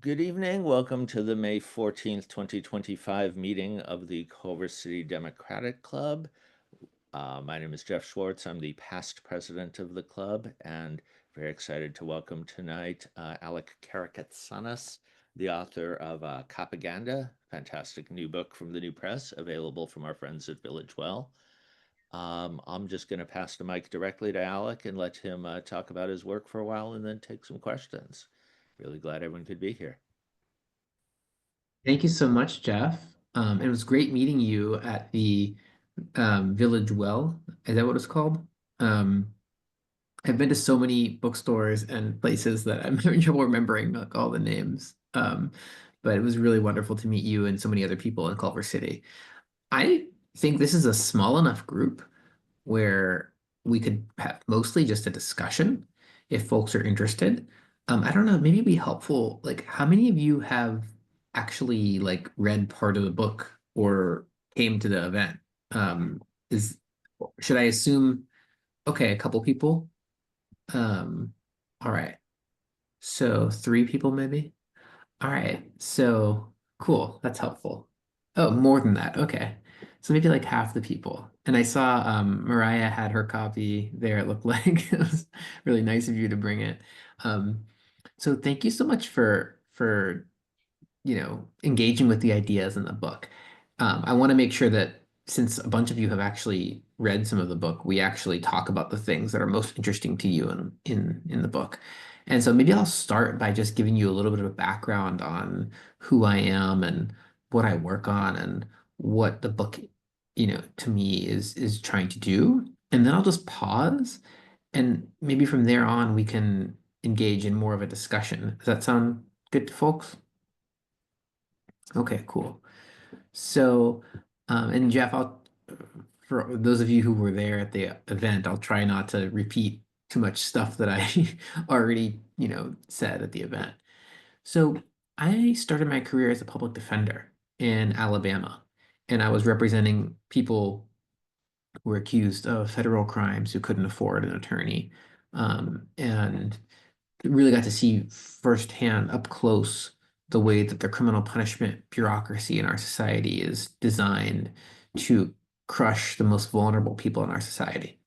Good evening. Welcome to the May 14th, 2025 meeting of the Culver City Democratic Club. My name is Jeff Schwartz. I'm the past president of the club and very excited to welcome tonight Alec Karakatsanis, the author of Copaganda, fantastic new book from the New Press, available from our friends at Village Well. I'm just going to pass the mic directly to Alec and let him talk about his work for a while and then take some questions. Really glad everyone could be here. Thank you so much, Jeff. It was great meeting you at the Village Well. Is that what it's called? Um, I've been to so many bookstores and places that I'm having trouble remembering like all the names. But it was really wonderful to meet you and so many other people in Culver City. I think this is a small enough group where we could have mostly just a discussion if folks are interested. I don't know, maybe it'd be helpful. Like, how many of you have actually like read part of the book or came to the event? Is should I assume, okay, a couple people? Um, all right. So three people maybe? All right. So cool. That's helpful. Oh, more than that. Okay. So maybe like half the people. And I saw Mariah had her copy there, it looked like. It was really nice of you to bring it. Um, so thank you so much for engaging with the ideas in the book. I want to make sure that since a bunch of you have actually read some of the book, we actually talk about the things that are most interesting to you in the book. And so maybe I'll start by just giving you a little bit of a background on who I am and what I work on and what the book, to me is trying to do. And then I'll just pause and maybe from there on we can engage in more of a discussion. Does that sound good to folks? Okay, cool. So, and Jeff, for those of you who were there at the event, I'll try not to repeat too much stuff that I already, said at the event. So, I started my career as a public defender in Alabama, and I was representing people who were accused of federal crimes who couldn't afford an attorney. And really got to see firsthand up close the way that the criminal punishment bureaucracy in our society is designed to crush the most vulnerable people in our society.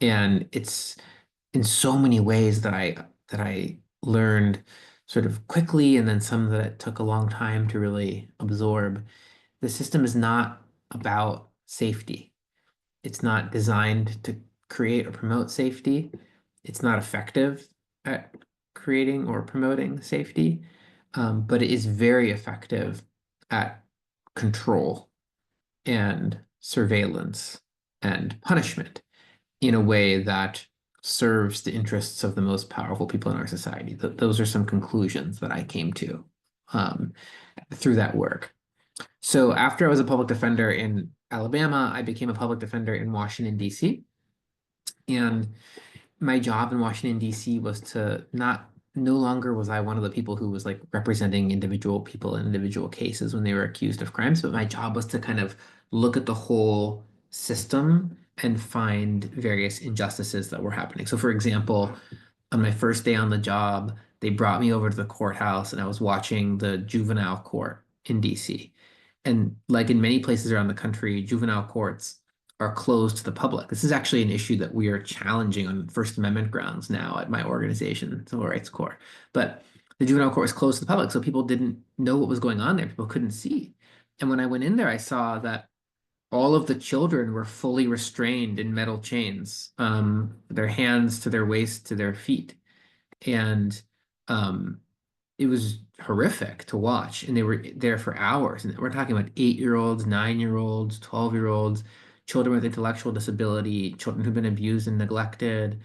And it's in so many ways that I learned sort of quickly and then some that it took a long time to really absorb. The system is not about safety. It's not designed to create or promote safety. It's not effective at creating or promoting safety, but it is very effective at control and surveillance and punishment in a way that serves the interests of the most powerful people in our society. Those are some conclusions that I came to um, through that work. So after I was a public defender in Alabama, I became a public defender in Washington, D.C. And my job in Washington, D.C. was to not, no longer was I one of the people who was like representing individual people in individual cases when they were accused of crimes, but my job was to kind of look at the whole system and find various injustices that were happening. So, for example, on my first day on the job, they brought me over to the courthouse and I was watching the juvenile court in DC. And like in many places around the country, juvenile courts are closed to the public. This is actually an issue that we are challenging on First Amendment grounds now at my organization, Civil Rights Corps. But the juvenile court was closed to the public, so people didn't know what was going on there. People couldn't see. And when I went in there, I saw that all of the children were fully restrained in metal chains, their hands to their waist to their feet. And um, it was horrific to watch. And they were there for hours. And we're talking about 8-year-olds, 9-year-olds, 12-year-olds, children with intellectual disability, children who've been abused and neglected.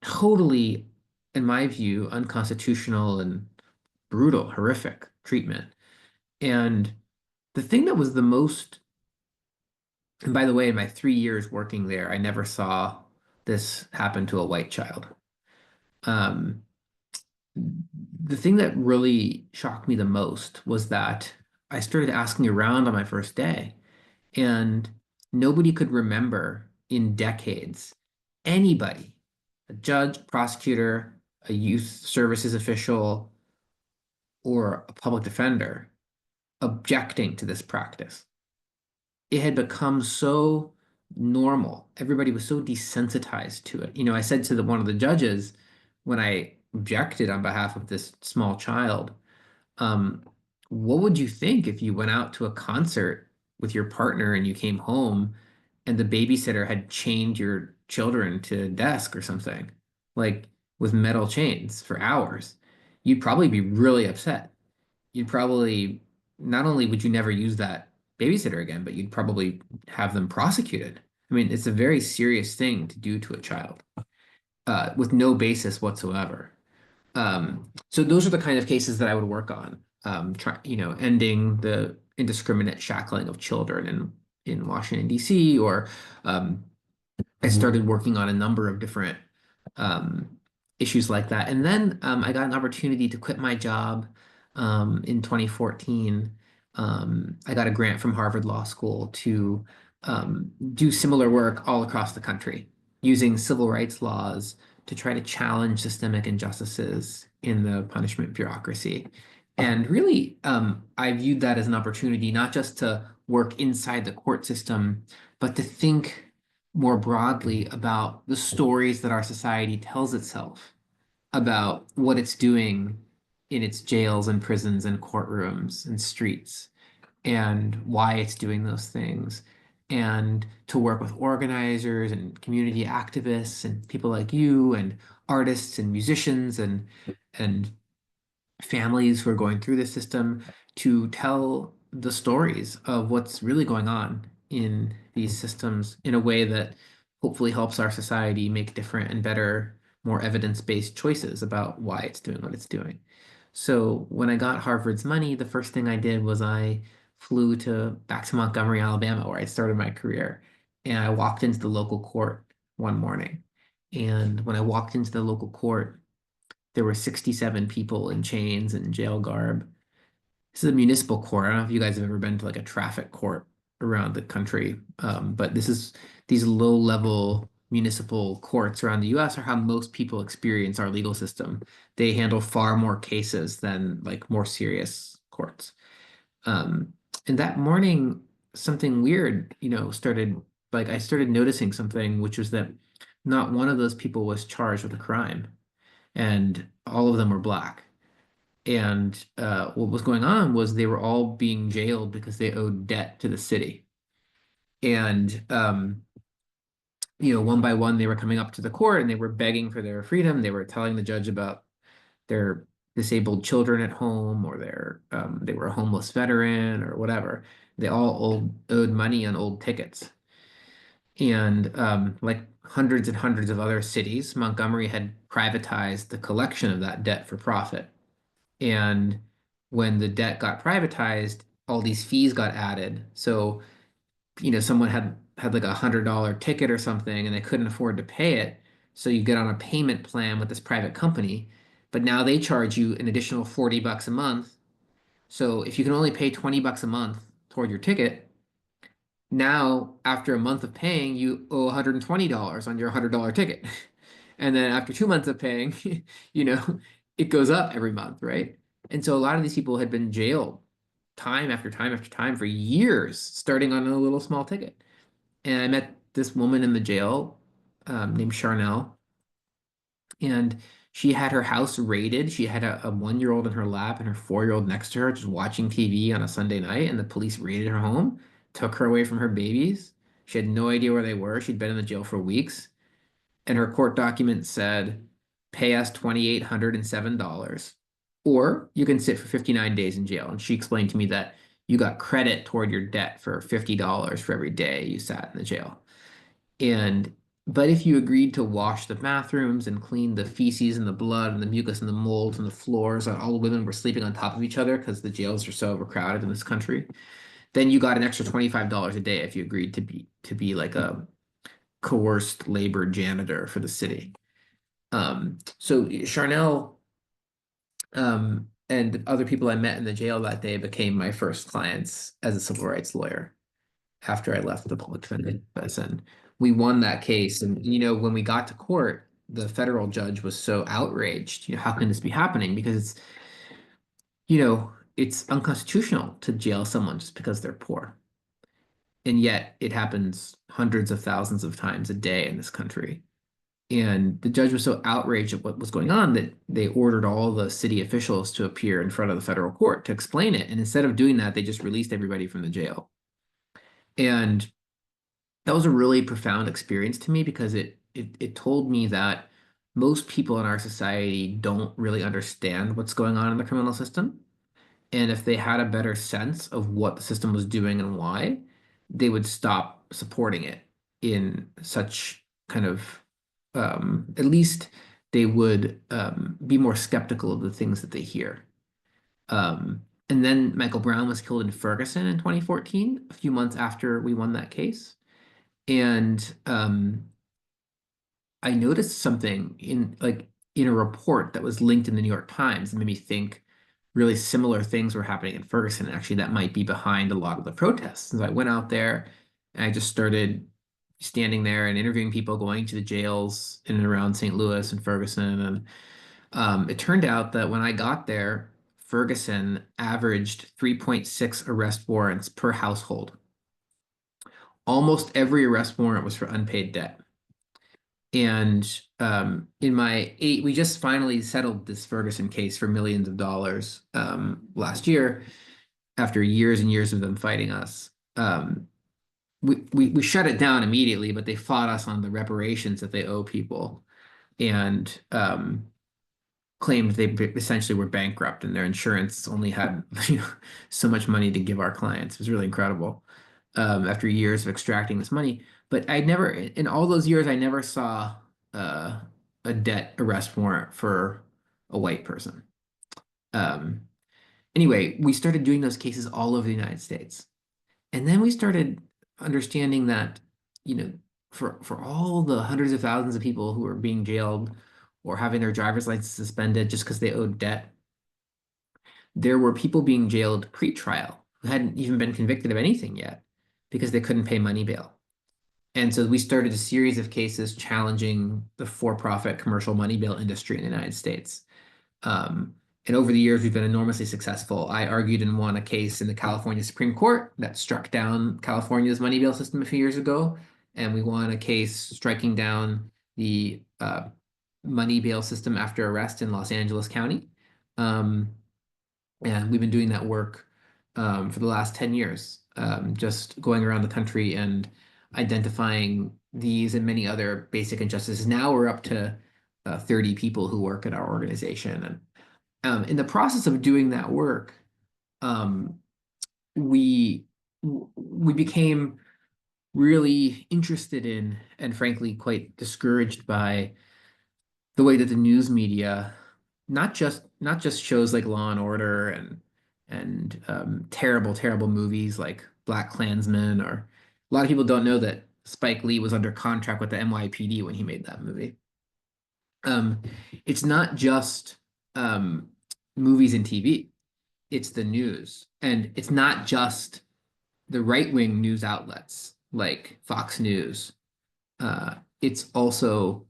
Totally, in my view, unconstitutional and brutal, horrific treatment. And the thing that was the most, and by the way, in my 3 years working there, I never saw this happen to a white child. Um, the thing that really shocked me the most was that I started asking around on my first day, and nobody could remember in decades anybody, a judge, prosecutor, a youth services official, or a public defender objecting to this practice. It had become so normal. Everybody was so desensitized to it. I said to one of the judges when I objected on behalf of this small child, um, what would you think if you went out to a concert with your partner and you came home and the babysitter had chained your children to a desk or something, like with metal chains for hours? You'd probably be really upset. You'd probably, not only would you never use that babysitter again, but you'd probably have them prosecuted. I mean, it's a very serious thing to do to a child, with no basis whatsoever. So those are the kind of cases that I would work on. Ending the indiscriminate shackling of children in Washington, D.C., or um, I started working on a number of different um, issues like that. And then I got an opportunity to quit my job in 2014. I got a grant from Harvard Law School to do similar work all across the country using civil rights laws to try to challenge systemic injustices in the punishment bureaucracy. And really, I viewed that as an opportunity not just to work inside the court system, but to think more broadly about the stories that our society tells itself about what it's doing in its jails and prisons and courtrooms and streets, and why it's doing those things, and to work with organizers and community activists and people like you and artists and musicians and families who are going through the system to tell the stories of what's really going on in these systems in a way that hopefully helps our society make different and better, more evidence-based choices about why it's doing what it's doing. So when I got Harvard's money, the first thing I did was I flew back to Montgomery, Alabama, where I started my career. And I walked into the local court one morning. And when I walked into the local court, there were 67 people in chains and jail garb. This is a municipal court. I don't know if you guys have ever been to like a traffic court around the country, but this is these low-level municipal courts around the US are how most people experience our legal system. They handle far more cases than like more serious courts. Um, and that morning, something weird, started like I started noticing something, which was that not one of those people was charged with a crime, and all of them were black. And what was going on was they were all being jailed because they owed debt to the city. And one by one, they were coming up to the court and they were begging for their freedom. They were telling the judge about their disabled children at home, or they were a homeless veteran or whatever. They all owed money on old tickets. And like hundreds and hundreds of other cities, Montgomery had privatized the collection of that debt for profit. And when the debt got privatized, all these fees got added. So, someone had like $100 ticket or something and they couldn't afford to pay it. So you get on a payment plan with this private company, but now they charge you an additional $40 a month. So if you can only pay $20 a month toward your ticket, now after a month of paying, you owe $120 on your $100 ticket. And then after 2 months of paying, you know, it goes up every month, right? And so a lot of these people had been jailed time after time after time for years, starting on a little small ticket. And I met this woman in the jail named Charnel, and she had her house raided. She had a 1-year-old in her lap and her 4-year-old next to her, just watching TV on a Sunday night. And the police raided her home, took her away from her babies. She had no idea where they were. She'd been in the jail for weeks. And her court document said, pay us $2,807, or you can sit for 59 days in jail. And she explained to me that you got credit toward your debt for $50 for every day you sat in the jail. And but if you agreed to wash the bathrooms and clean the feces and the blood and the mucus and the mold from the floors, and all the women were sleeping on top of each other because the jails are so overcrowded in this country, then you got an extra $25 a day if you agreed to be like a coerced labor janitor for the city. So Charnel and other people I met in the jail that day became my first clients as a civil rights lawyer after I left the public defender office. And we won that case. And, when we got to court, the federal judge was so outraged. How can this be happening? Because it's unconstitutional to jail someone just because they're poor. And yet it happens hundreds of thousands of times a day in this country. And the judge was so outraged at what was going on that they ordered all the city officials to appear in front of the federal court to explain it. And instead of doing that, they just released everybody from the jail. And that was a really profound experience to me because it told me that most people in our society don't really understand what's going on in the criminal system. And if they had a better sense of what the system was doing and why, they would stop supporting it in such kind of, at least they would be more skeptical of the things that they hear. And then Michael Brown was killed in Ferguson in 2014, a few months after we won that case. And I noticed something in a report that was linked in the New York Times and made me think really similar things were happening in Ferguson. Actually, that might be behind a lot of the protests. And so I went out there and I just started standing there and interviewing people going to the jails in and around St. Louis and Ferguson. And it turned out that when I got there, Ferguson averaged 3.6 arrest warrants per household. Almost every arrest warrant was for unpaid debt. And we just finally settled this Ferguson case for millions of dollars last year after years and years of them fighting us. We shut it down immediately, but they fought us on the reparations that they owe people and claimed they essentially were bankrupt and their insurance only had so much money to give our clients. It was really incredible after years of extracting this money. But in all those years, I never saw uh, a debt arrest warrant for a white person. Um, anyway, we started doing those cases all over the United States. And then we started understanding that, you know, for all the hundreds of thousands of people who are being jailed or having their driver's license suspended just because they owed debt, there were people being jailed pre-trial who hadn't even been convicted of anything yet because they couldn't pay money bail. And so we started a series of cases challenging the for-profit commercial money bail industry in the United States. Um, and over the years, we've been enormously successful. I argued and won a case in the California Supreme Court that struck down California's money bail system a few years ago. And we won a case striking down the money bail system after arrest in Los Angeles County. Um, and we've been doing that work for the last 10 years, just going around the country and identifying these and many other basic injustices. Now we're up to 30 people who work at our organization. And in the process of doing that work, um, we we became really interested in and frankly quite discouraged by the way that the news media, not just shows like Law and Order and terrible movies like Black Klansman, or a lot of people don't know that Spike Lee was under contract with the NYPD when he made that movie. Um, it's not just um, movies and TV, it's the news. And it's not just the right-wing news outlets like Fox News. It's also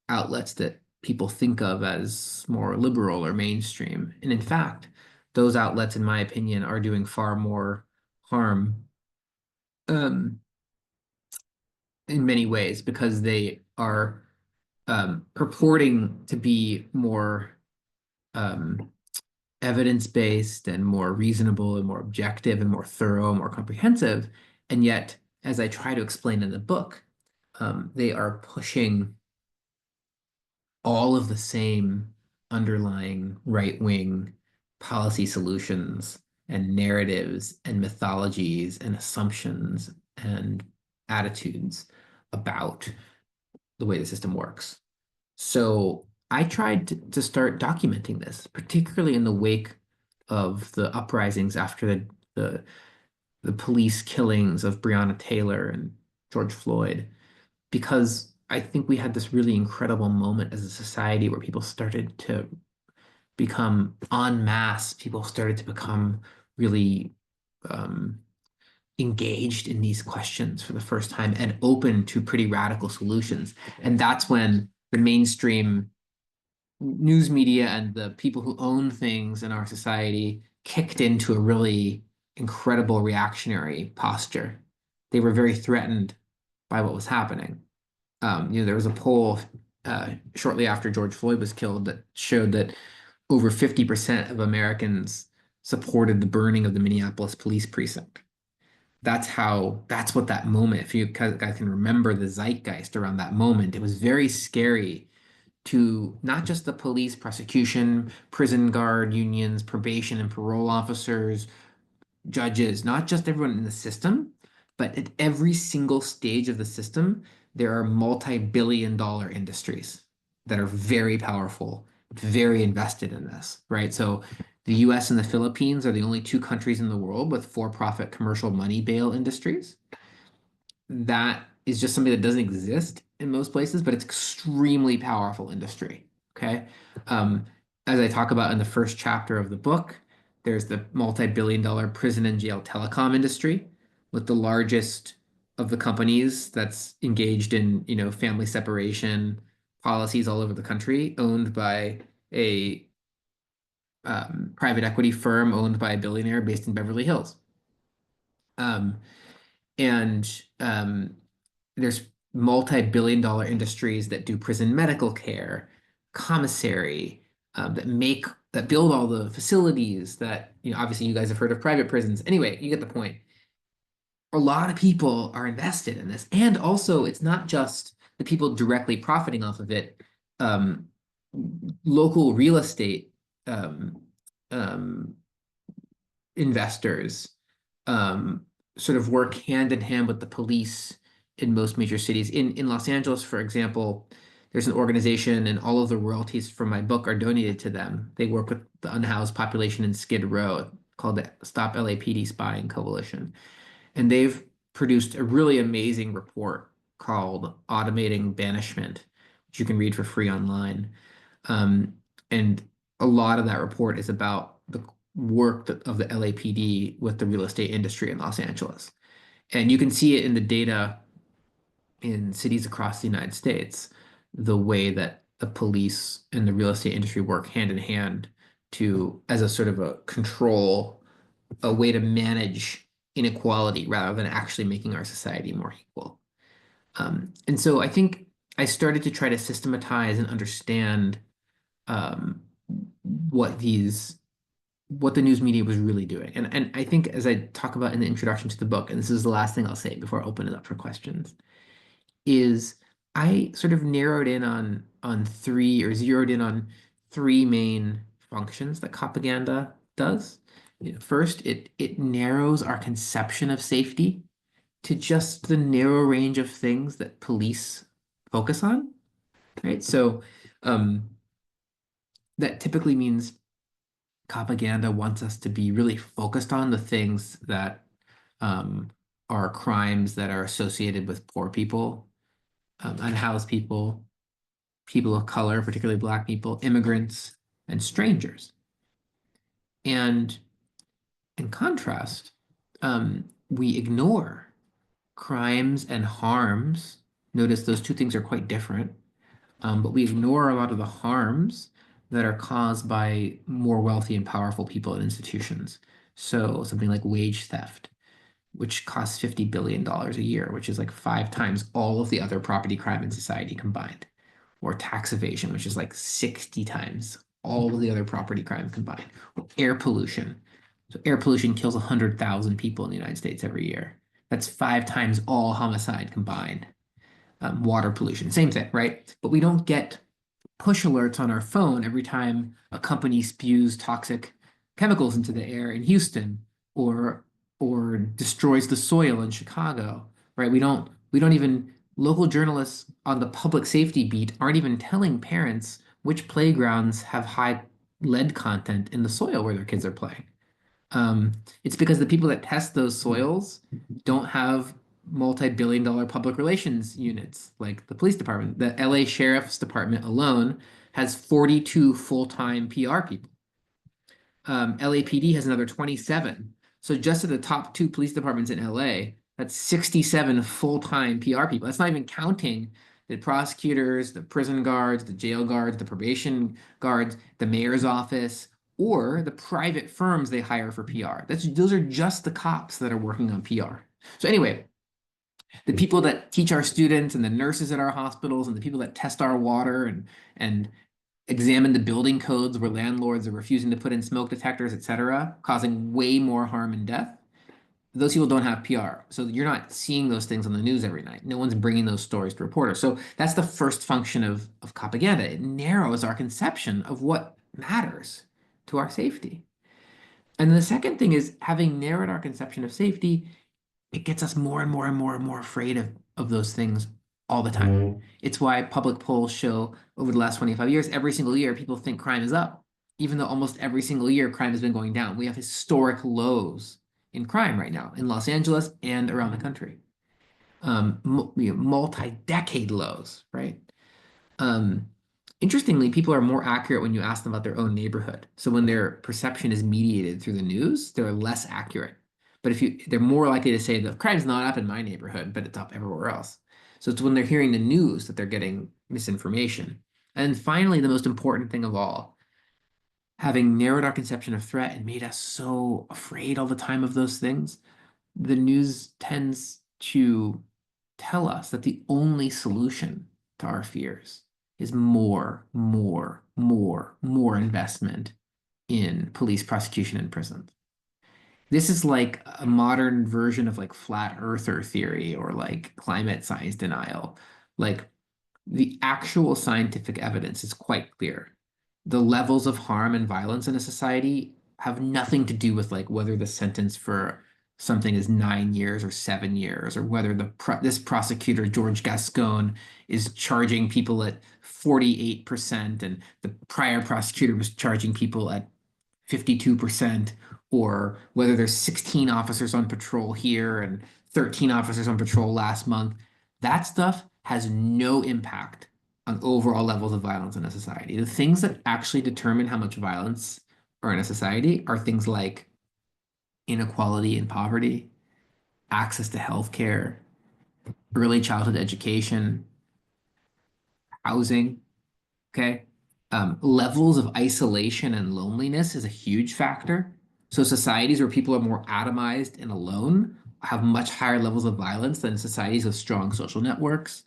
outlets that people think of as more liberal or mainstream. And in fact, those outlets, in my opinion, are doing far more harm um, in many ways because they are purporting to be more um, evidence-based and more reasonable and more objective and more thorough and more comprehensive. And yet, as I try to explain in the book, they are pushing all of the same underlying right-wing policy solutions and narratives and mythologies and assumptions and attitudes about the way the system works. So I tried to start documenting this, particularly in the wake of the uprisings after the, the police killings of Breonna Taylor and George Floyd, because I think we had this really incredible moment as a society where people started to become en masse, people started to become really um, engaged in these questions for the first time and open to pretty radical solutions. And that's when the mainstream news media and the people who own things in our society kicked into a really incredible reactionary posture. They were very threatened by what was happening. There was a poll shortly after George Floyd was killed that showed that over 50% of Americans supported the burning of the Minneapolis police precinct. That's what that moment, if you guys can remember the zeitgeist around that moment, it was very scary to not just the police, prosecution, prison guard unions, probation and parole officers, judges, not just everyone in the system, but at every single stage of the system, there are multi-billion-dollar industries that are very powerful, very invested in this, right? So the US and the Philippines are the only two countries in the world with for-profit commercial money bail industries. That is just something that doesn't exist in most places, but it's extremely powerful industry. Okay. Um, as I talk about in the first chapter of the book, there's the multi-billion-dollar prison and jail telecom industry, with the largest of the companies that's engaged in, family separation policies all over the country, owned by a private equity firm owned by a billionaire based in Beverly Hills. Um, and there's multi-billion-dollar industries that do prison medical care, commissary, that build all the facilities that, obviously you guys have heard of private prisons. Anyway, you get the point. A lot of people are invested in this. And also, it's not just the people directly profiting off of it. Um, Local real estate um, um, investors sort of work hand in hand with the police in most major cities. In Los Angeles, for example, there's an organization, and all of the royalties from my book are donated to them. They work with the unhoused population in Skid Row, called the Stop LAPD Spying Coalition. And they've produced a really amazing report called Automating Banishment, which you can read for free online. Um, and a lot of that report is about the work of the LAPD with the real estate industry in Los Angeles. And you can see it in the data in cities across the United States, the way that the police and the real estate industry work hand in hand as a sort of a control, a way to manage inequality rather than actually making our society more equal. And so I think I started to try to systematize and understand um, what the news media was really doing. And I think, as I talk about in the introduction to the book, and this is the last thing I'll say before I open it up for questions, is I sort of narrowed in on three, or zeroed in on three main functions that Copaganda does. First, it narrows our conception of safety to just the narrow range of things that police focus on, right? So um, that typically means Copaganda wants us to be really focused on the things that um, are crimes that are associated with poor people, unhoused people, people of color, particularly Black people, immigrants, and strangers. And in contrast, we ignore crimes and harms. Notice those two things are quite different, but we ignore a lot of the harms that are caused by more wealthy and powerful people and institutions. So something like wage theft, which costs $50 billion a year, which is like 5 times all of the other property crime in society combined, or tax evasion, which is like 60 times all of the other property crime combined, or air pollution. So air pollution kills 100,000 people in the United States every year. That's 5 times all homicide combined. Water pollution, same thing, right? But we don't get push alerts on our phone every time a company spews toxic chemicals into the air in Houston, or destroys the soil in Chicago, right? We don't even, local journalists on the public safety beat aren't even telling parents which playgrounds have high lead content in the soil where their kids are playing. Um, it's because the people that test those soils don't have multi-billion-dollar public relations units like the police department. The LA Sheriff's Department alone has 42 full-time PR people. LAPD has another 27. So just at the top two police departments in LA, that's 67 full-time PR people. That's not even counting The prosecutors, the prison guards, the jail guards, the probation guards, the mayor's office, or the private firms they hire for PR. Those are just the cops that are working on PR. So anyway, the people that teach our students and the nurses at our hospitals and the people that test our water and examine the building codes where landlords are refusing to put in smoke detectors, et cetera, causing way more harm and death. Those people don't have PR. So you're not seeing those things on the news every night. No one's bringing those stories to reporters. So that's the first function of Copaganda. It narrows our conception of what matters to our safety. And the second thing is having narrowed our conception of safety, it gets us more and more and more and more afraid of those things all the time. It's why public polls show over the last 25 years, every single year, people think crime is up, even though almost every single year crime has been going down. We have historic lows in crime right now in Los Angeles and around the country. Multi-decade lows, right? Um, Interestingly, people are more accurate when you ask them about their own neighborhood. So when their perception is mediated through the news, they're less accurate. But they're more likely to say the crime's not up in my neighborhood, but it's up everywhere else. So it's when they're hearing the news that they're getting misinformation. And finally, the most important thing of all, having narrowed our conception of threat and made us so afraid all the time of those things, the news tends to tell us that the only solution to our fears is more, more, more, more investment in police prosecution and prisons. This is like a modern version of like flat earther theory or like climate science denial. Like the actual scientific evidence is quite clear. The levels of harm and violence in a society have nothing to do with like whether the sentence for something is 9 years or 7 years, or whether this prosecutor George Gascon is charging people at 48% and the prior prosecutor was charging people at 52%, or whether there's 16 officers on patrol here and 13 officers on patrol last month. That stuff has no impact on overall levels of violence in a society. The things that actually determine how much violence are in a society are things like inequality and poverty, access to healthcare, early childhood education, housing. Okay. Levels of isolation and loneliness is a huge factor. So societies where people are more atomized and alone have much higher levels of violence than societies with strong social networks.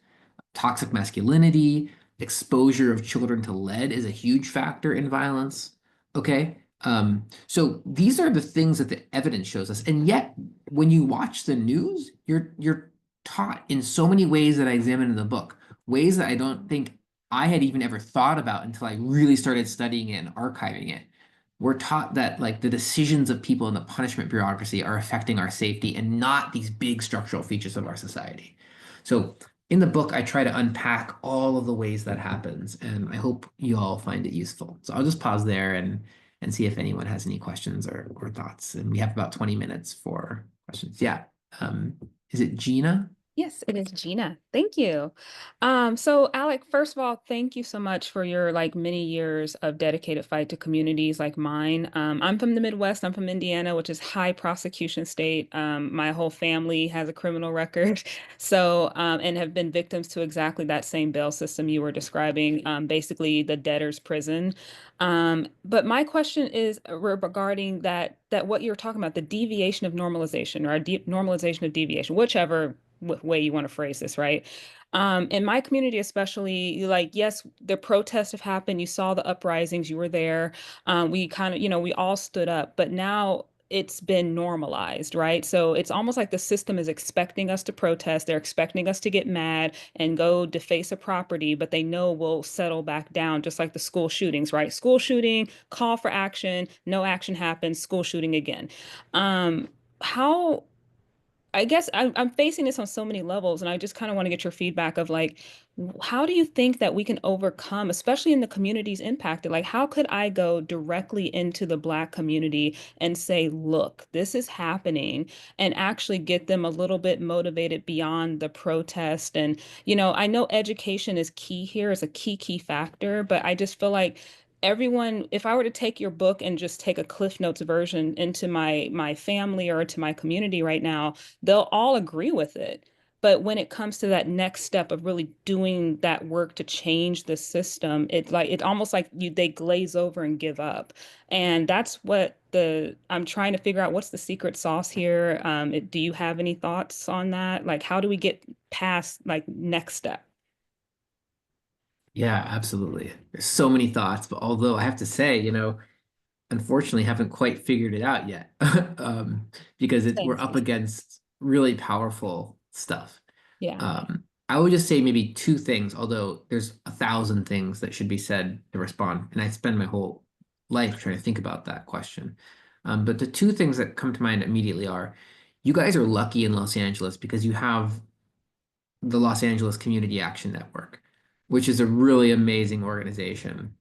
Toxic masculinity, exposure of children to lead is a huge factor in violence. Okay. So these are the things that the evidence shows us. And yet, when you watch the news, you're taught in so many ways that I examine in the book, ways that I don't think I had even ever thought about until I really started studying it and archiving it. We're taught that like the decisions of people in the punishment bureaucracy are affecting our safety and not these big structural features of our society. So in the book, I try to unpack all of the ways that happens, and I hope you all find it useful. So I'll just pause there and see if anyone has any questions or thoughts. And we have about 20 minutes for questions. Yeah. Is it Gina? Yes, it is Gina. Thank you. So Alec, first of all, thank you so much for your like many years of dedicated fight to communities like mine. I'm from the Midwest. I'm from Indiana, which is high prosecution state. My whole family has a criminal record, so and have been victims to exactly that same bail system you were describing, basically the debtor's prison. But my question is regarding that what you're talking about, the deviation of normalization or normalization of deviation, whichever way you want to phrase this, right? In my community, especially, like, yes, the protests have happened. You saw the uprisings, you were there. We kind of, we all stood up, but now it's been normalized, right? So it's almost like the system is expecting us to protest. They're expecting us to get mad and go deface a property, but they know we'll settle back down, just like the school shootings, right? School shooting, call for action, no action happens, school shooting again. How I guess I'm facing this on so many levels, and I just kind of want to get your feedback of like, how do you think that we can overcome, especially in the communities impacted? Like, how could I go directly into the Black community and say, look, this is happening, and actually get them a little bit motivated beyond the protest? And, I know education is key here, is a key factor, but I just feel like everyone, if I were to take your book and just take a Cliff Notes version into my family or to my community right now, they'll all agree with it. But when it comes to that next step of really doing that work to change the system, it almost like they glaze over and give up. And that's what the I'm trying to figure out what's the secret sauce here. Do you have any thoughts on that? Like, how do we get past like next step? Yeah, absolutely. There's so many thoughts, but although I have to say, unfortunately haven't quite figured it out yet. Because Same, we're up same. against really powerful stuff. Yeah. I would just say maybe two things, although there's 1,000 things that should be said to respond. And I spend my whole life trying to think about that question. But the two things that come to mind immediately are you guys are lucky in Los Angeles because you have the Los Angeles Community Action Network, which is a really amazing organization.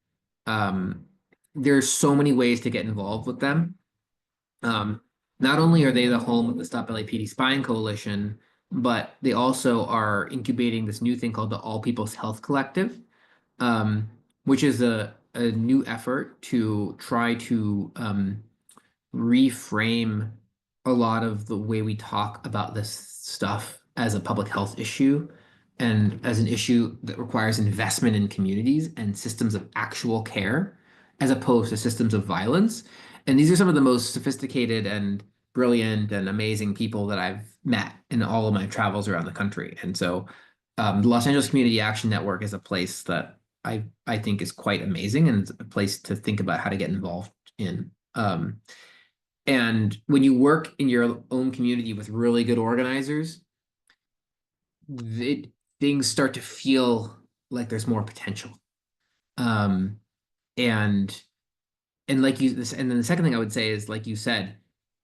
Um, there's so many ways to get involved with them. Um, Not only are they the home of the Stop LAPD Spying Coalition, but they also are incubating this new thing called the All People's Health Collective, um, which is a new effort to try to reframe a lot of the way we talk about this stuff as a public health issue and as an issue that requires investment in communities and systems of actual care as opposed to systems of violence. And these are some of the most sophisticated and brilliant and amazing people that I've met in all of my travels around the country. And so the Los Angeles Community Action Network is a place that I think is quite amazing and it's a place to think about how to get involved in. And when you work in your own community with really good organizers, it, things start to feel like there's more potential. Um, and and like you this, and then the second thing I would say is, like you said,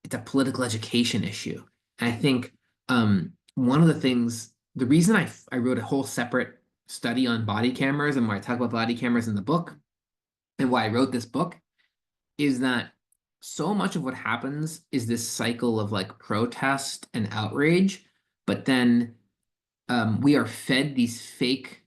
it's a political education issue. And I think one of the things, the reason I wrote a whole separate study on body cameras and why I talk about body cameras in the book and why I wrote this book is that so much of what happens is this cycle of like protest and outrage, but then we are fed these fake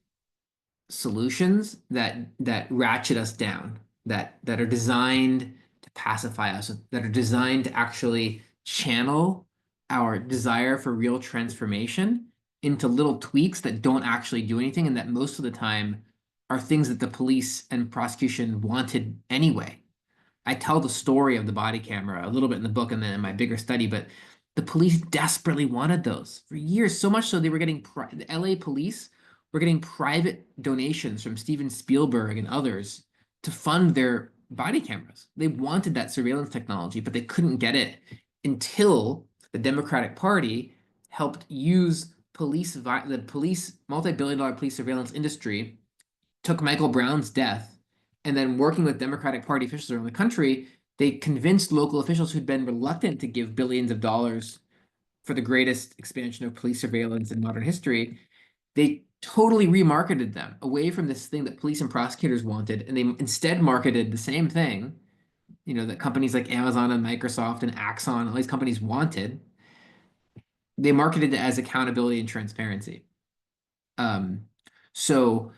solutions that ratchet us down, that are designed to pacify us, that are designed to actually channel our desire for real transformation into little tweaks that don't actually do anything, and that most of the time are things that the police and prosecution wanted anyway. I tell the story of the body camera a little bit in the book and then in my bigger study, but the police desperately wanted those for years, so much so they were getting the LA police were getting private donations from Steven Spielberg and others to fund their body cameras. They wanted that surveillance technology, but they couldn't get it until the Democratic Party helped use the police multi-billion-dollar police surveillance industry took Michael Brown's death, and then working with Democratic Party officials around the country, they convinced local officials who'd been reluctant to give billions of dollars for the greatest expansion of police surveillance in modern history. They totally remarketed them away from this thing that police and prosecutors wanted, and they instead marketed the same thing, that companies like Amazon and Microsoft and Axon, all these companies wanted. They marketed it as accountability and transparency. Um, so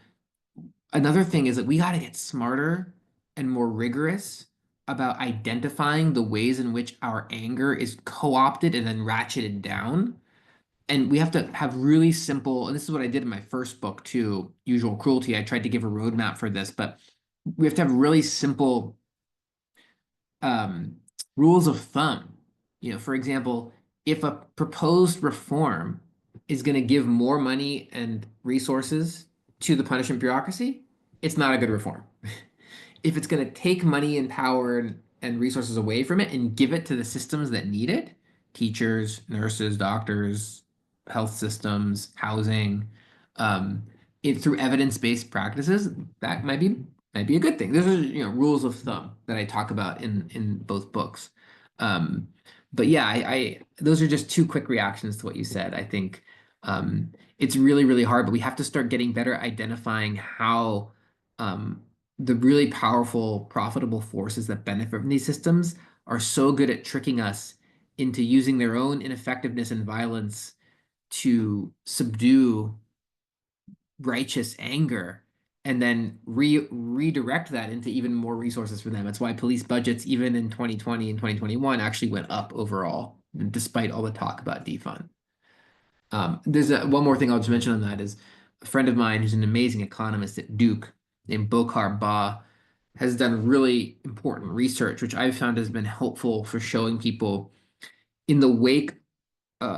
Another thing is that we got to get smarter and more rigorous about identifying the ways in which our anger is co-opted and then ratcheted down. And we have to have really simple, and this is what I did in my first book too, Usual Cruelty. I tried to give a roadmap for this, but we have to have really simple um, rules of thumb. For example, if a proposed reform is going to give more money and resources to the punishment bureaucracy, it's not a good reform. If it's going to take money and power and resources away from it and give it to the systems that need it, teachers, nurses, doctors, health systems, housing, um, through evidence-based practices, that might be a good thing. Those are rules of thumb that I talk about in both books. Um, but yeah, I those are just two quick reactions to what you said. I think it's really, really hard, but we have to start getting better identifying how um, the really powerful, profitable forces that benefit from these systems are so good at tricking us into using their own ineffectiveness and violence to subdue righteous anger and then redirect that into even more resources for them. That's why police budgets, even in 2020 and 2021, actually went up overall, despite all the talk about defund. There's one more thing I'll just mention on that is a friend of mine who's an amazing economist at Duke named Bokhar Ba has done really important research, which I've found has been helpful for showing people in the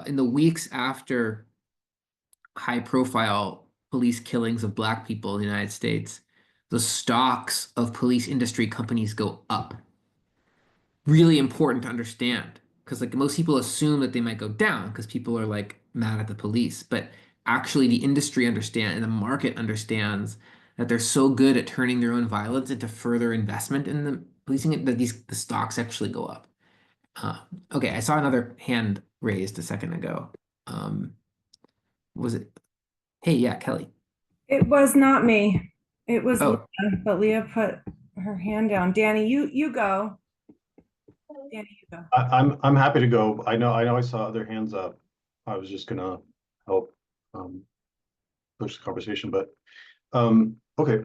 in the weeks after high-profile police killings of Black people in the United States, the stocks of police industry companies go up. Really important to understand because like most people assume that they might go down because people are like mad at the police, but actually the industry understand and the market understands that they're so good at turning their own violence into further investment in the policing that the stocks actually go up. Uh, okay, I saw another hand raised a second ago. Um, was it? Hey, yeah, Kelly. It was not me. It was Oh, Leah, but Leah put her hand down. Danny, you go. Danny, you go. I'm happy to go. I know I saw other hands up. I was just gonna help um push the conversation, but okay.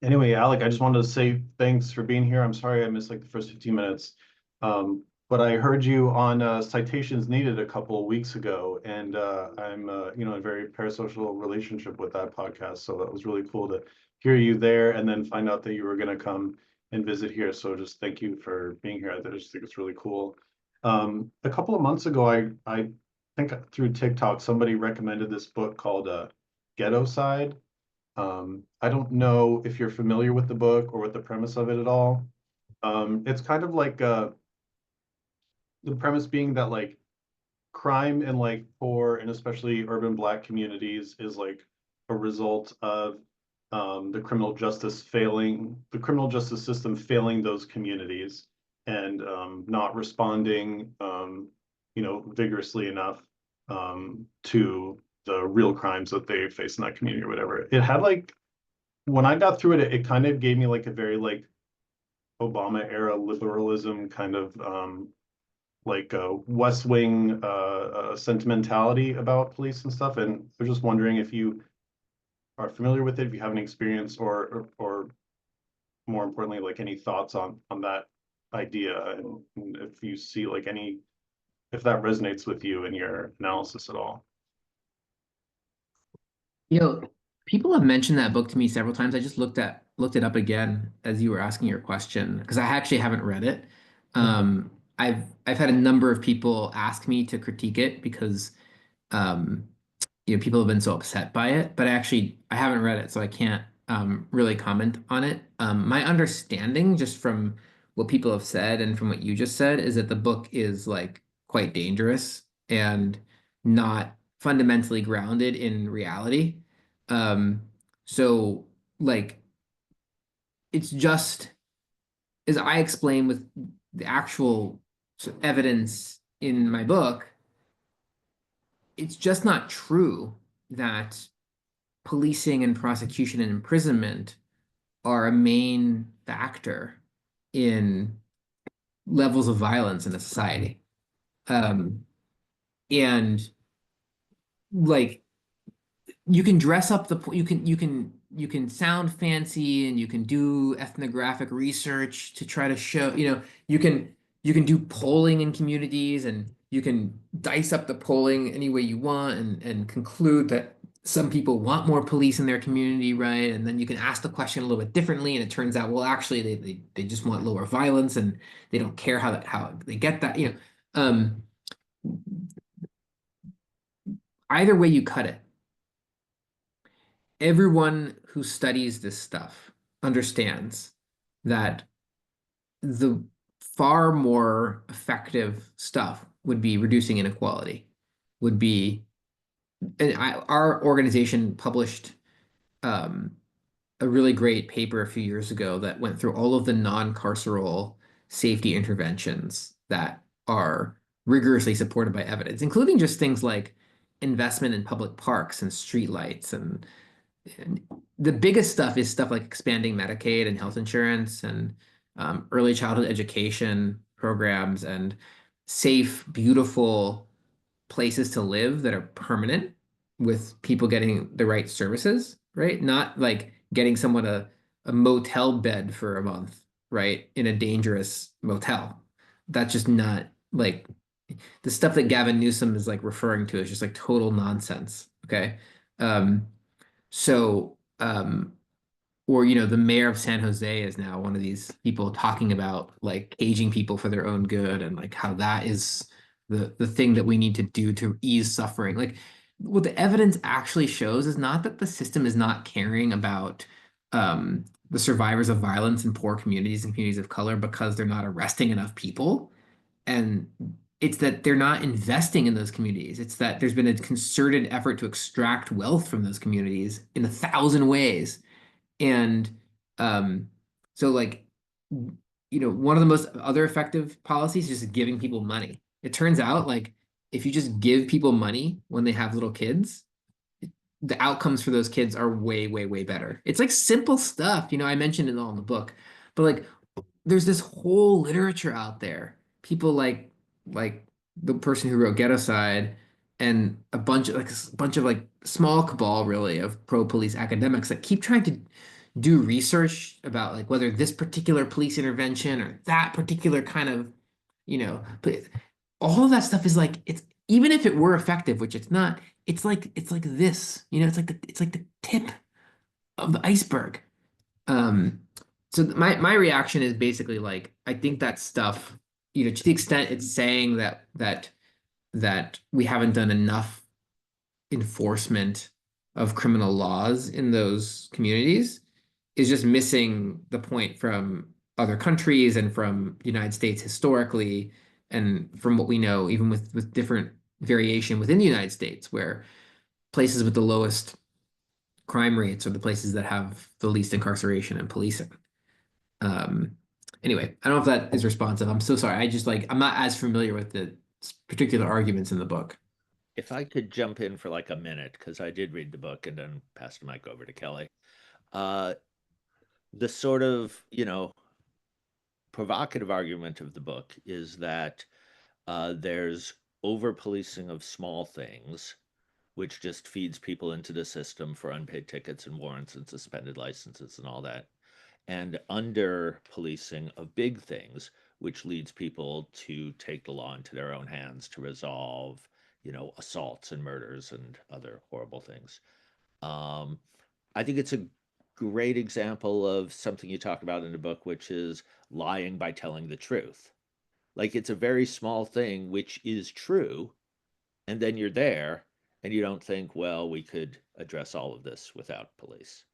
Anyway, Alec, I just wanted to say thanks for being here. I'm sorry I missed like the first 15 minutes. But I heard you on citations needed a couple of weeks ago, and I'm in a very parasocial relationship with that podcast. So that was really cool to hear you there and then find out that you were gonna come and visit here. So just thank you for being here. I just think it's really cool. A couple of months ago, I think through TikTok, somebody recommended this book called Ghetto Side. I don't know if you're familiar with the book or with the premise of it at all. It's kind of like the premise being that like crime in like poor and especially urban Black communities is like a result of the criminal justice system failing those communities and not responding, vigorously enough to the real crimes that they face in that community or whatever. It had like when I got through it, it kind of gave me like a very like Obama era liberalism kind of like West Wing sentimentality about police and stuff. And I was just wondering if you are familiar with it, if you have any experience, or more importantly, like any thoughts on that idea, and if you see like any if that resonates with you in your analysis at all. you know, people have mentioned that book to me several times. I just looked it up again as you were asking your question because I actually haven't read it. Um, I've had a number of people ask me to critique it because um, people have been so upset by it, but I haven't read it, so I can't really comment on it. My understanding, just from what people have said and from what you just said, is that the book is like quite dangerous and not fundamentally grounded in reality. Um, so like it's just as I explain with the actual evidence in my book, it's just not true that policing and prosecution and imprisonment are a main factor in levels of violence in a society. Um, and like you can dress up you can sound fancy and you can do ethnographic research to try to show, you can do polling in communities and you can dice up the polling any way you want and conclude that some people want more police in their community, right? And then you can ask the question a little bit differently and it turns out, well, actually they just want lower violence and they don't care how they get that, either way you cut it, everyone who studies this stuff understands that the far more effective stuff would be reducing inequality, would be, our organization published um, a really great paper a few years ago that went through all of the non-carceral safety interventions that are rigorously supported by evidence, including just things like investment in public parks and streetlights and the biggest stuff is stuff like expanding Medicaid and health insurance and early childhood education programs and safe, beautiful places to live that are permanent with people getting the right services, right? Not like getting someone a motel bed for a month, right? In a dangerous motel. That's just not like, the stuff that Gavin Newsom is like referring to is just like total nonsense. Okay. Um, so, or, the mayor of San Jose is now one of these people talking about like caging people for their own good and like how that is the thing that we need to do to ease suffering. Like what the evidence actually shows is not that the system is not caring about the survivors of violence in poor communities and communities of color because they're not arresting enough people. And it's that they're not investing in those communities. It's that there's been a concerted effort to extract wealth from those communities in 1,000 ways. And um, so like, one of the most other effective policies is just giving people money. It turns out like if you just give people money when they have little kids, the outcomes for those kids are way, way, way better. It's like simple stuff, I mentioned it all in the book, but like there's this whole literature out there. People like the person who wrote Ghetto-cide and a bunch of like small cabal really of pro-police academics that keep trying to do research about like whether this particular police intervention or that particular kind of, but all of that stuff is like it's even if it were effective, which it's not, it's like this, it's like the tip of the iceberg. Um, so my reaction is basically like I think that stuff, to the extent it's saying that we haven't done enough enforcement of criminal laws in those communities is just missing the point from other countries and from the United States historically, and from what we know, even with different variation within the United States, where places with the lowest crime rates are the places that have the least incarceration and policing. Um, anyway, I don't know if that is responsive. I'm so sorry. I'm not as familiar with the particular arguments in the book. If I could jump in for like a minute, because I did read the book and then pass the mic over to Kelly. Uh, the sort of, provocative argument of the book is that there's over policing of small things, which just feeds people into the system for unpaid tickets and warrants and suspended licenses and all that, and under policing of big things, which leads people to take the law into their own hands to resolve, assaults and murders and other horrible things. Um, I think it's a great example of something you talk about in the book, which is lying by telling the truth. Like it's a very small thing, which is true, and then you're there and you don't think, well, we could address all of this without police.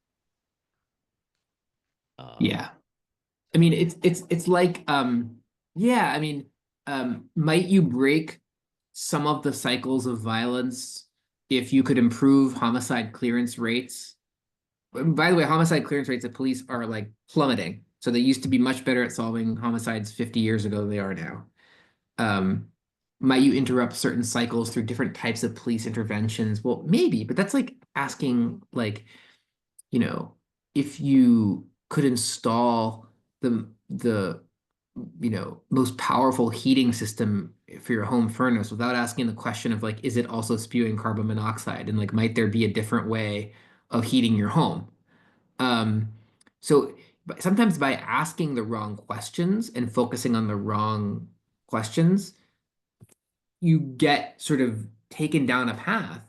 Um, Yeah. I mean, it's like, yeah, I mean, might you break some of the cycles of violence if you could improve homicide clearance rates? By the way, homicide clearance rates at police are like plummeting. So they used to be much better at solving homicides 50 years ago than they are now. Um, might you interrupt certain cycles through different types of police interventions? Well, maybe, but that's like asking like, you know, if you could install the most powerful heating system for your home furnace without asking the question of like, is it also spewing carbon monoxide? And like, might there be a different way of heating your home? Um, so but sometimes by asking the wrong questions and focusing on the wrong questions, you get sort of taken down a path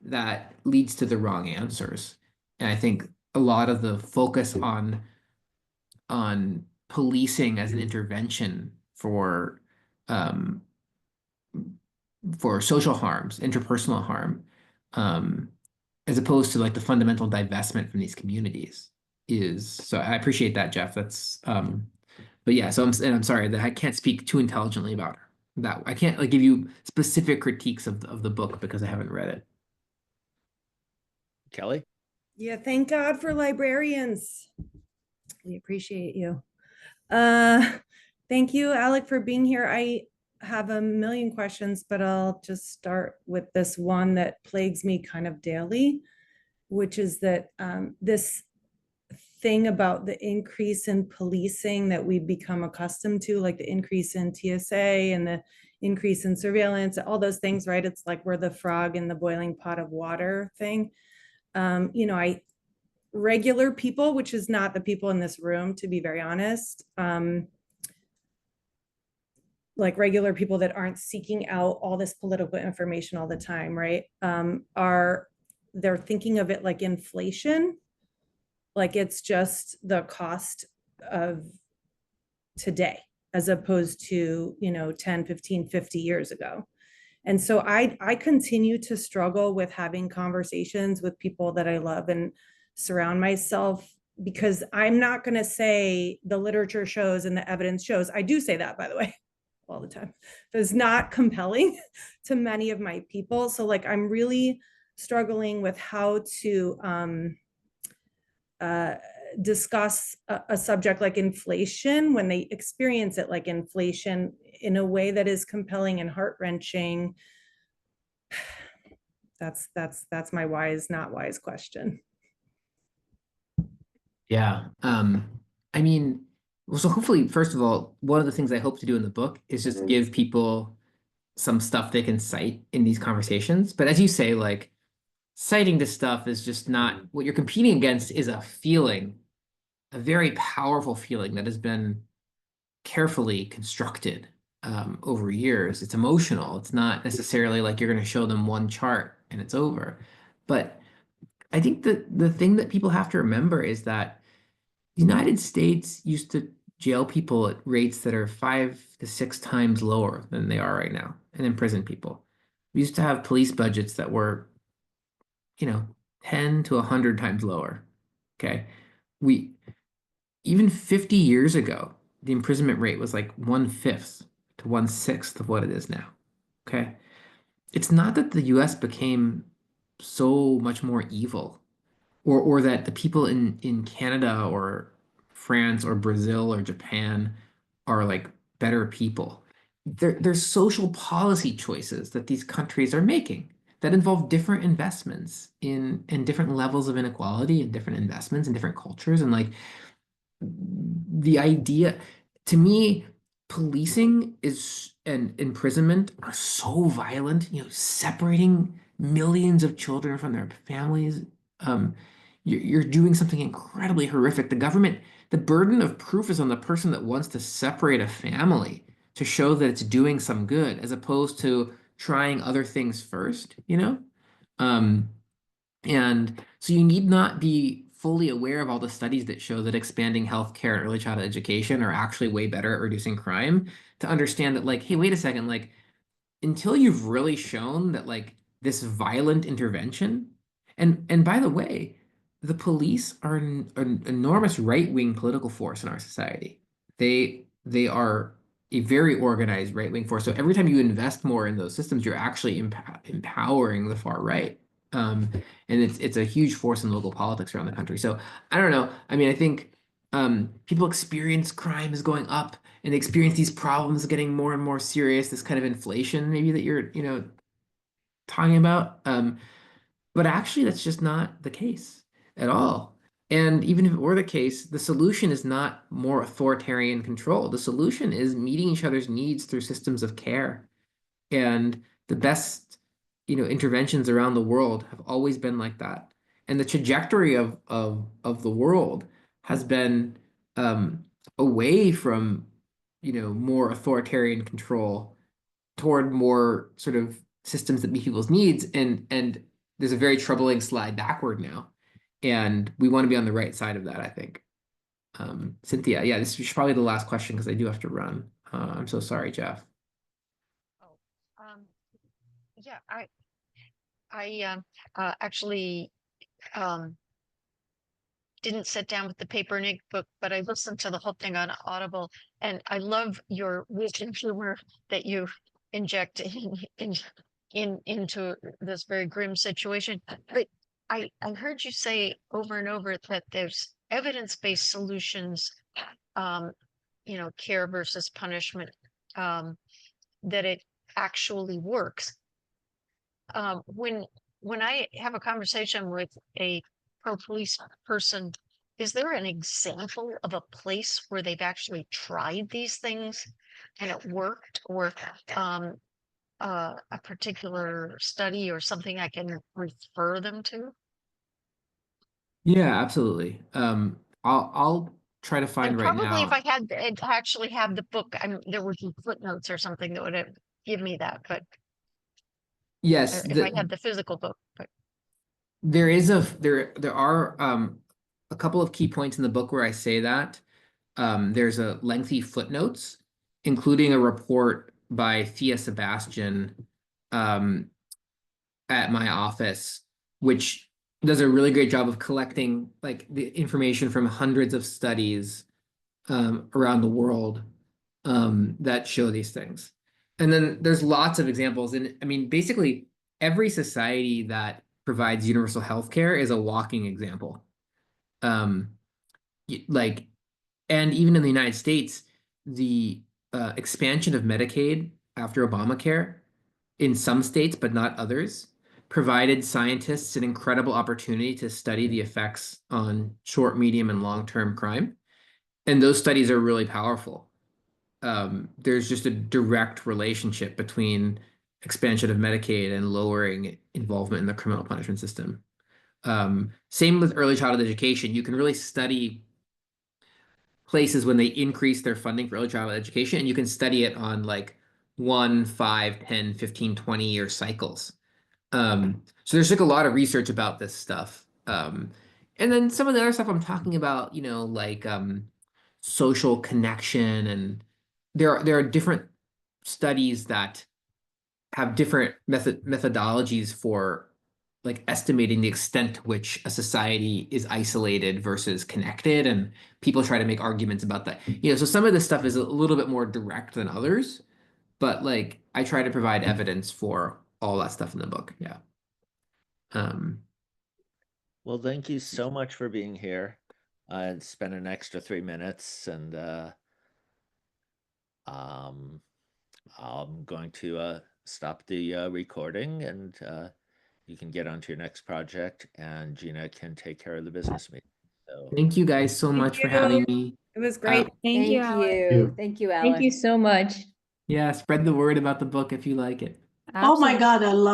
that leads to the wrong answers. And I think a lot of the focus on policing as an intervention um, for social harms, interpersonal harm, um, as opposed to like the fundamental divestment from these communities is. So I appreciate that, Jeff. But yeah, and I'm sorry that I can't speak too intelligently about that. I can't like give you specific critiques of the book because I haven't read it. Kelly? Yeah, thank God for librarians. We appreciate you. Thank you, Alec, for being here. I have a million questions, but I'll just start with this one that plagues me kind of daily, which is that this thing about the increase in policing that we've become accustomed to, like the increase in TSA and the increase in surveillance, all those things, right? It's like we're the frog in the boiling pot of water thing. I regular people, which is not the people in this room, to be very honest, like regular people that aren't seeking out all this political information all the time, right? They're thinking of it like inflation, like it's just the cost of today as opposed to, 10, 15, 50 years ago. And so I continue to struggle with having conversations with people that I love and surround myself, because I'm not going to say the literature shows and the evidence shows. I do say that, by the way, all the time. It's not compelling to many of my people. So like, I'm really struggling with how to discuss a subject like inflation when they experience it like inflation in a way that is compelling and heart-wrenching. That's my wise, not wise question. Yeah. I mean, well, so hopefully, first of all, one of the things I hope to do in the book is just give people some stuff they can cite in these conversations. But as you say, like citing this stuff is just not what you're competing against, is a feeling, a very powerful feeling that has been carefully constructed over years. It's emotional. It's not necessarily like you're going to show them one chart and it's over. But I think that the thing that people have to remember is that the United States used to jail people at rates that are 5 to 6 times lower than they are right now and imprison people. We used to have police budgets that were, 10 to 100 times lower. Okay. We, even 50 years ago, the imprisonment rate was like 1/5 to 1/6 of what it is now. Okay. It's not that the US became so much more evil, or that the people in Canada or France or Brazil or Japan are like better people. There's social policy choices that these countries are making that involve different investments in different levels of inequality and different investments in different cultures. And like the idea, to me, policing is and imprisonment are so violent, separating millions of children from their families. Um, you're doing something incredibly horrific. The government, the burden of proof is on the person that wants to separate a family to show that it's doing some good, as opposed to trying other things first. Um, and so you need not be fully aware of all the studies that show that expanding healthcare and early childhood education are actually way better at reducing crime to understand that, like, hey, wait a second, like, until you've really shown that like this violent intervention, and by the way, the police are an enormous right-wing political force in our society. They are a very organized right-wing force. So every time you invest more in those systems, you're actually empowering the far right. And it's a huge force in local politics around the country. So I don't know. I mean, I think people experience crime is going up, and they experience these problems getting more and more serious, this kind of inflation maybe that you're, talking about. But actually, that's just not the case at all. And even if it were the case, the solution is not more authoritarian control. The solution is meeting each other's needs through systems of care. And the best, interventions around the world have always been like that. And the trajectory of the world has been away from, more authoritarian control toward more sort of systems that meet people's needs. And there's a very troubling slide backward now. And we want to be on the right side of that, I think. Cynthia, yeah, this is probably the last question because I do have to run. I'm so sorry, Jeff. Oh, yeah, I actually didn't sit down with the paper and ink book, but I listened to the whole thing on Audible, and I love your wit and humor that you inject into this very grim situation. But I heard you say over and over that there's evidence-based solutions, care versus punishment, that it actually works. When I have a conversation with a pro-police person, is there an example of a place where they've actually tried these things and it worked, or a particular study or something I can refer them to? Yeah, absolutely. I'll try to find And right probably if now. I had actually have the book, there would be footnotes or something that would give me that, but Yes, if I had the physical book, but there is there are a couple of key points in the book where I say that. There's a lengthy footnotes, including a report by Thea Sebastian um, at my office, which does a really great job of collecting like the information from hundreds of studies around the world that show these things. And then there's lots of examples. And I mean, basically, every society that provides universal health care is a walking example. Um, like, and even in the United States, the expansion of Medicaid after Obamacare in some states, but not others, provided scientists an incredible opportunity to study the effects on short, medium, and long-term crime. And those studies are really powerful. There's just a direct relationship between expansion of Medicaid and lowering involvement in the criminal punishment system. Same with early childhood education. You can really study places when they increase their funding for early childhood education, and you can study it on like 1, 5, 10, 15, 20-year cycles. So there's like a lot of research about this stuff. And then some of the other stuff I'm talking about, like social connection, and there are different studies that have different methodologies for like estimating the extent to which a society is isolated versus connected, and people try to make arguments about that. So some of this stuff is a little bit more direct than others, but like I try to provide evidence for all that stuff in the book. Yeah. Um, Well, thank you so much for being here. I spent an extra 3 minutes, and um, I'm going to stop the recording, and you can get on to your next project, and Gina can take care of the business meeting. So, Thank you guys so Thank much for you. having me. It was great. Thank you, Thank Alex. you. Thank you, Thank Alec. you so much. Yeah, spread the word about the book if you like it. Oh my Absolutely. God, I love